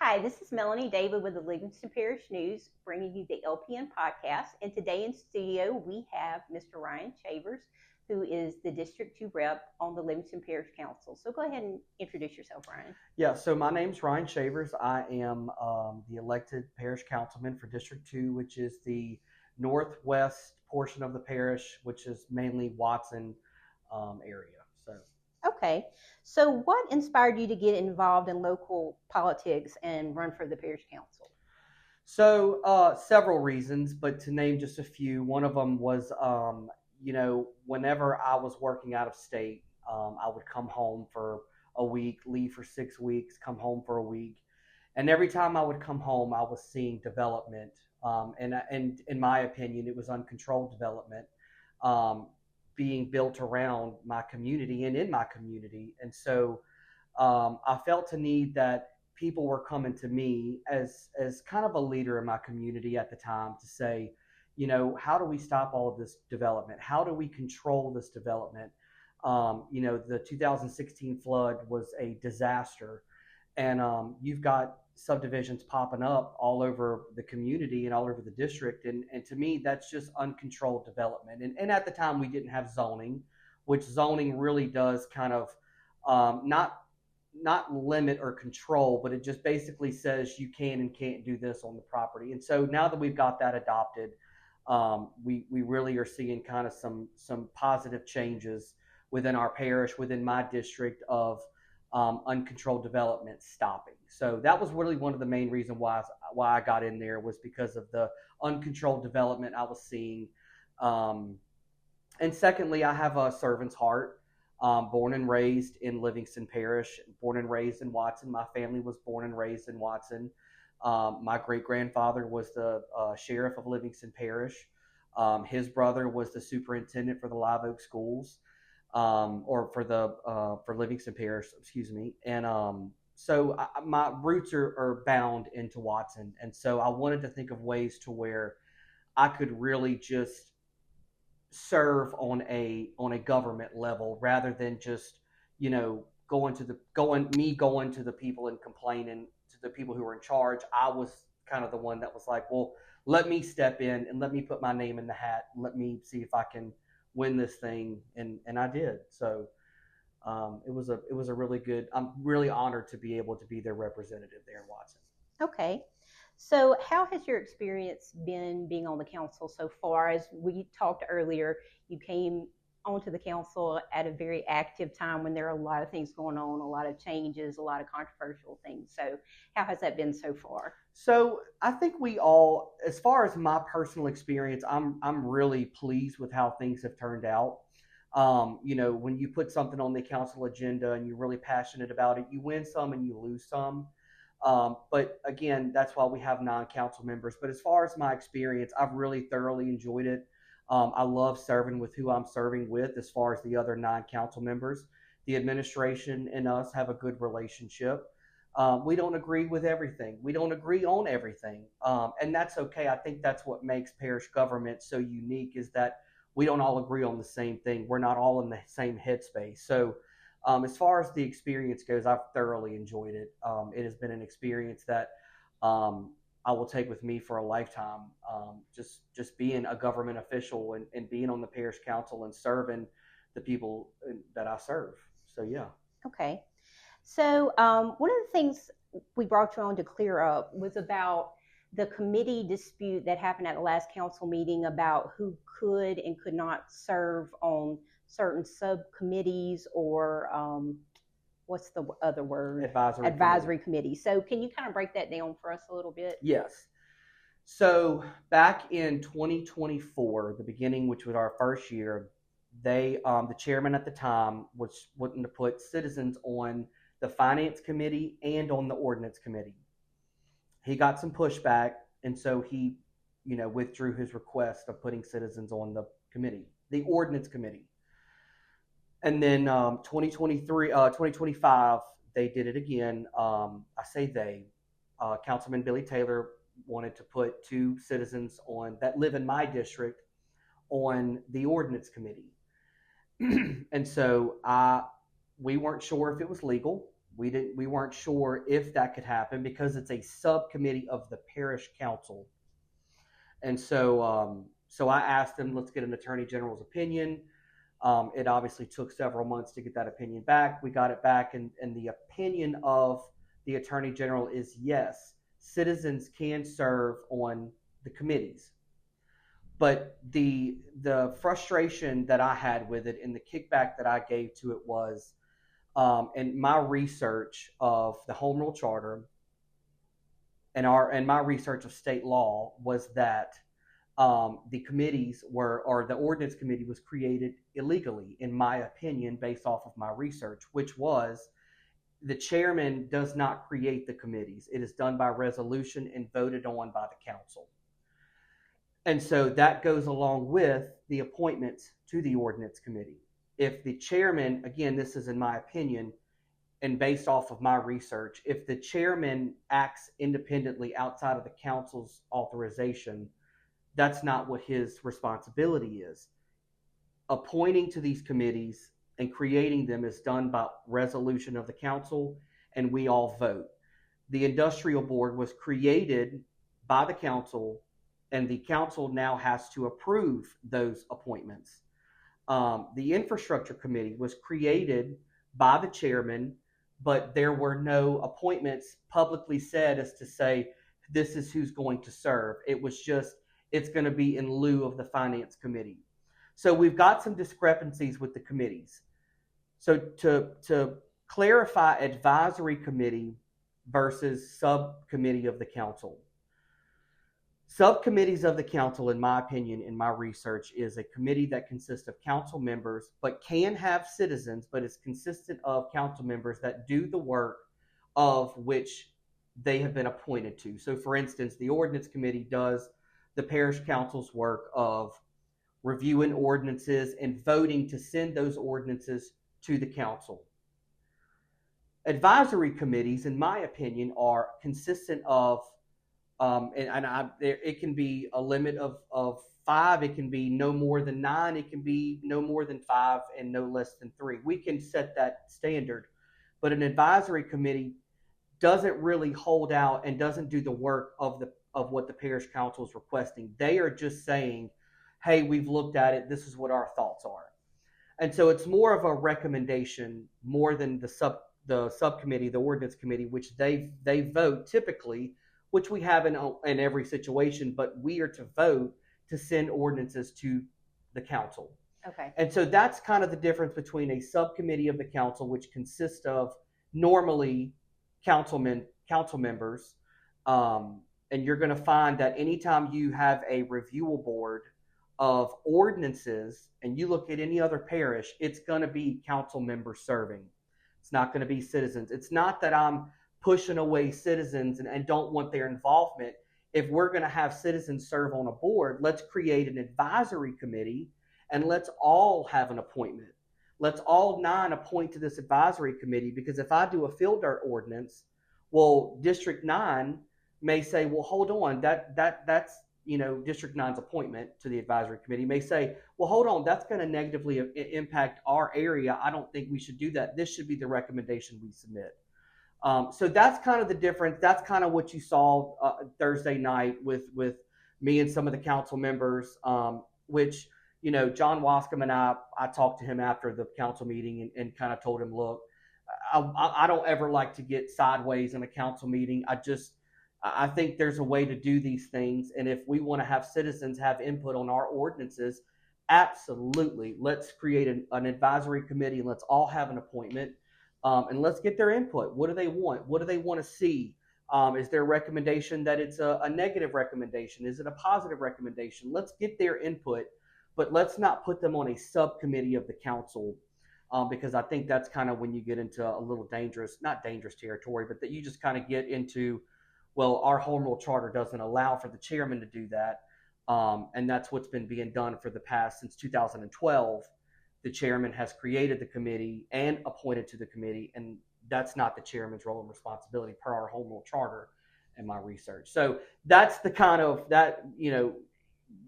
Hi, this is Melanie David with the Livingston Parish News, bringing you the LPN podcast. And today in studio, we have Mr. Ryan Chavers, who is the District 2 rep on the Livingston Parish Council. So go ahead and introduce yourself, Ryan. Yeah, so my name's Ryan Chavers. I am the elected parish councilman for District 2, which is the northwest portion of the parish, which is mainly Watson area. Okay, so what inspired you to get involved in local politics and run for the parish council? So several reasons, but to name just a few, one of them was, whenever I was working out of state, I would come home for a week, leave for 6 weeks, come home for a week. And every time I would come home, I was seeing development. And in my opinion, it was uncontrolled development being built around my community and in my community. And so I felt a need that people were coming to me as kind of a leader in my community at the time to say, how do we stop all of this development? How do we control this development? The 2016 flood was a disaster, and you've got subdivisions popping up all over the community and all over the district. And to me, that's just uncontrolled development. And at the time, we didn't have zoning, which zoning really does kind of not limit or control, but it just basically says you can and can't do this on the property. And so now that we've got that adopted, we really are seeing kind of some positive changes within our parish, within my district, of uncontrolled development stopping. So that was really one of the main reasons why I got in there, was because of the uncontrolled development I was seeing. And secondly, I have a servant's heart. Born and raised in Livingston Parish, born and raised in Watson. My family was born and raised in Watson. My great-grandfather was the sheriff of Livingston Parish. His brother was the superintendent for the Live Oak schools, or for Livingston Parish, excuse me. And so my roots are bound into Watson. And so I wanted to think of ways to where I could really just serve on a government level, rather than just going to the people and complaining to the people who were in charge. I was kind of the one that was like, well, let me step in and let me put my name in the hat and let me see if I can win this thing. And I did. So it was a really good, I'm really honored to be able to be their representative there in Watson. Okay. So how has your experience been being on the council so far? As we talked earlier, you came onto the council at a very active time when there are a lot of things going on, a lot of changes, a lot of controversial things. So how has that been so far? So I think we all, as far as my personal experience, I'm really pleased with how things have turned out. When you put something on the council agenda and you're really passionate about it, you win some and you lose some. But again, that's why we have non-council members. But as far as my experience, I've really thoroughly enjoyed it. I love serving with who I'm serving with. As far as the other non-council members, the administration and us have a good relationship. We don't agree with everything. We don't agree on everything. And that's okay. I think that's what makes parish government so unique, is that we don't all agree on the same thing. We're not all in the same headspace. So as far as the experience goes, I've thoroughly enjoyed it. It has been an experience that I will take with me for a lifetime. Just being a government official and being on the parish council and serving the people that I serve. So, yeah. Okay. So one of the things we brought you on to clear up was about the committee dispute that happened at the last council meeting about who could and could not serve on certain subcommittees, or what's the other word? Advisory committee. So can you kind of break that down for us a little bit? Yes. So back in 2024, the beginning, which was our first year, the chairman at the time was wanting to put citizens on the finance committee and on the ordinance committee. He got some pushback, and so he, withdrew his request of putting citizens on the committee, the ordinance committee. And then 2025, they did it again. I say they. Councilman Billy Taylor wanted to put 2 citizens on that live in my district on the ordinance committee. And so we weren't sure if it was legal. We weren't sure if that could happen because it's a subcommittee of the parish council. And so I asked them, let's get an attorney general's opinion. It obviously took several months to get that opinion back. We got it back, and the opinion of the attorney general is yes, citizens can serve on the committees. But the frustration that I had with it and the kickback that I gave to it was, in my research of the Home Rule Charter and my research of state law, was that the committees or the ordinance committee was created illegally, in my opinion, based off of my research, which was the chairman does not create the committees. It is done by resolution and voted on by the council. And so that goes along with the appointments to the ordinance committee. If the chairman, again, this is in my opinion and based off of my research, if the chairman acts independently outside of the council's authorization, that's not what his responsibility is. Appointing to these committees and creating them is done by resolution of the council, and we all vote. The industrial board was created by the council, and the council now has to approve those appointments. The infrastructure committee was created by the chairman, but there were no appointments publicly said as to say, this is who's going to serve. It was just, it's going to be in lieu of the finance committee. So we've got some discrepancies with the committees. So to clarify, advisory committee versus subcommittee of the council. Subcommittees of the council, in my opinion, in my research, is a committee that consists of council members, but can have citizens, but is consistent of council members that do the work of which they have been appointed to. So for instance, the ordinance committee does the parish council's work of reviewing ordinances and voting to send those ordinances to the council. Advisory committees, in my opinion, are consistent of, it can be a limit of 5, it can be no more than 9, it can be no more than 5, and no less than 3. We can set that standard, but an advisory committee doesn't really hold out and doesn't do the work of what the parish council is requesting. They are just saying, hey, we've looked at it, this is what our thoughts are. And so it's more of a recommendation more than the subcommittee, the ordinance committee, which they vote typically, which we have in every situation, but we are to vote to send ordinances to the council. Okay. And so that's kind of the difference between a subcommittee of the council, which consists of normally council members, and you're going to find that anytime you have a reviewal board of ordinances and you look at any other parish, it's going to be council members serving. It's not going to be citizens. It's not that I'm pushing away citizens and don't want their involvement. If we're going to have citizens serve on a board, let's create an advisory committee and let's all have an appointment. Let's all 9 appoint to this advisory committee, because if I do a field dirt ordinance, well, District 9 may say, well, hold on, that's District 9's appointment to the advisory committee may say, well, hold on, that's going to negatively impact our area. I don't think we should do that. This should be the recommendation we submit. So that's kind of the difference. That's kind of what you saw Thursday night with me and some of the council members, which, John Wascom and I talked to him after the council meeting and kind of told him, look, I don't ever like to get sideways in a council meeting. I think there's a way to do these things. And if we want to have citizens have input on our ordinances, absolutely. Let's create an advisory committee and let's all have an appointment. And let's get their input. What do they want? What do they want to see? Is there a recommendation that it's a negative recommendation? Is it a positive recommendation? Let's get their input, but let's not put them on a subcommittee of the council, because I think that's kind of when you get into a little not dangerous territory, but that you just kind of get into, well, our home rule charter doesn't allow for the chairman to do that. And that's what's been being done for the past, since 2012. The chairman has created the committee and appointed to the committee, and that's not the chairman's role and responsibility per our home rule charter and my research. So that's the kind of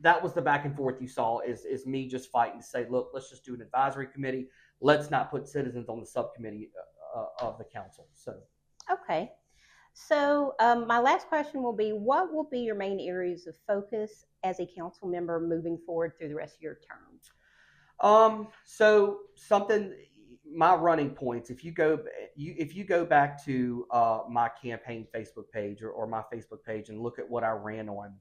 that was the back and forth you saw is me just fighting to say, look, let's just do an advisory committee. Let's not put citizens on the subcommittee of the council. So. Okay. So my last question will be, what will be your main areas of focus as a council member moving forward through the rest of your term? So something, my running points, if you go back to my campaign Facebook page or my Facebook page and look at what I ran on,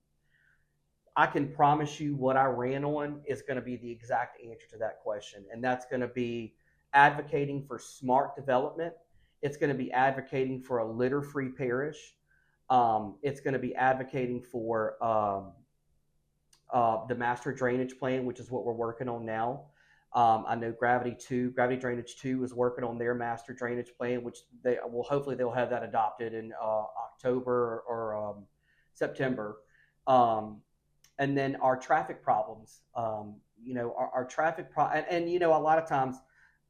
I can promise you what I ran on is going to be the exact answer to that question. And that's going to be advocating for smart development. It's going to be advocating for a litter-free parish. It's going to be advocating for the master drainage plan, which is what we're working on now. I know Gravity Drainage 2 is working on their master drainage plan, which hopefully they'll have that adopted in October or September. And then our traffic problems, our traffic and a lot of times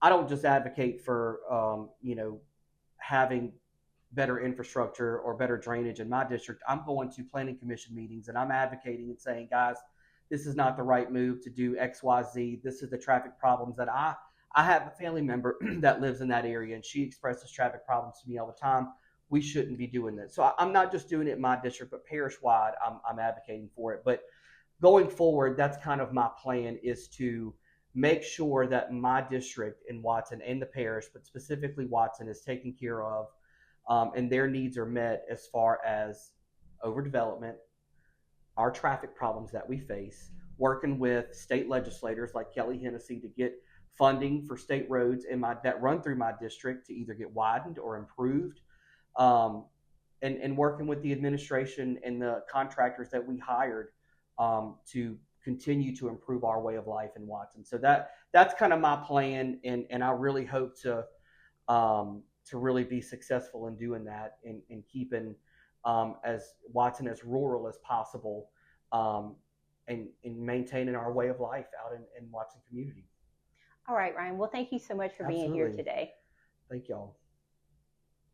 I don't just advocate for, having better infrastructure or better drainage in my district. I'm going to planning commission meetings and I'm advocating and saying, guys, this is not the right move to do X, Y, Z. This is the traffic problems that I have a family member that lives in that area and she expresses traffic problems to me all the time. We shouldn't be doing this. So I'm not just doing it in my district, but parish wide, I'm advocating for it. But going forward, that's kind of my plan, is to make sure that my district in Watson and the parish, but specifically Watson, is taken care of, and their needs are met as far as overdevelopment, our traffic problems that we face, working with state legislators like Kelly Hennessy to get funding for state roads that run through my district to either get widened or improved, and working with the administration and the contractors that we hired to continue to improve our way of life in Watson. So that's kind of my plan, and I really hope to really be successful in doing that and keeping as Watson as rural as possible, and maintaining our way of life out in Watson community. All right, Ryan. Well, thank you so much for being here today. Thank y'all.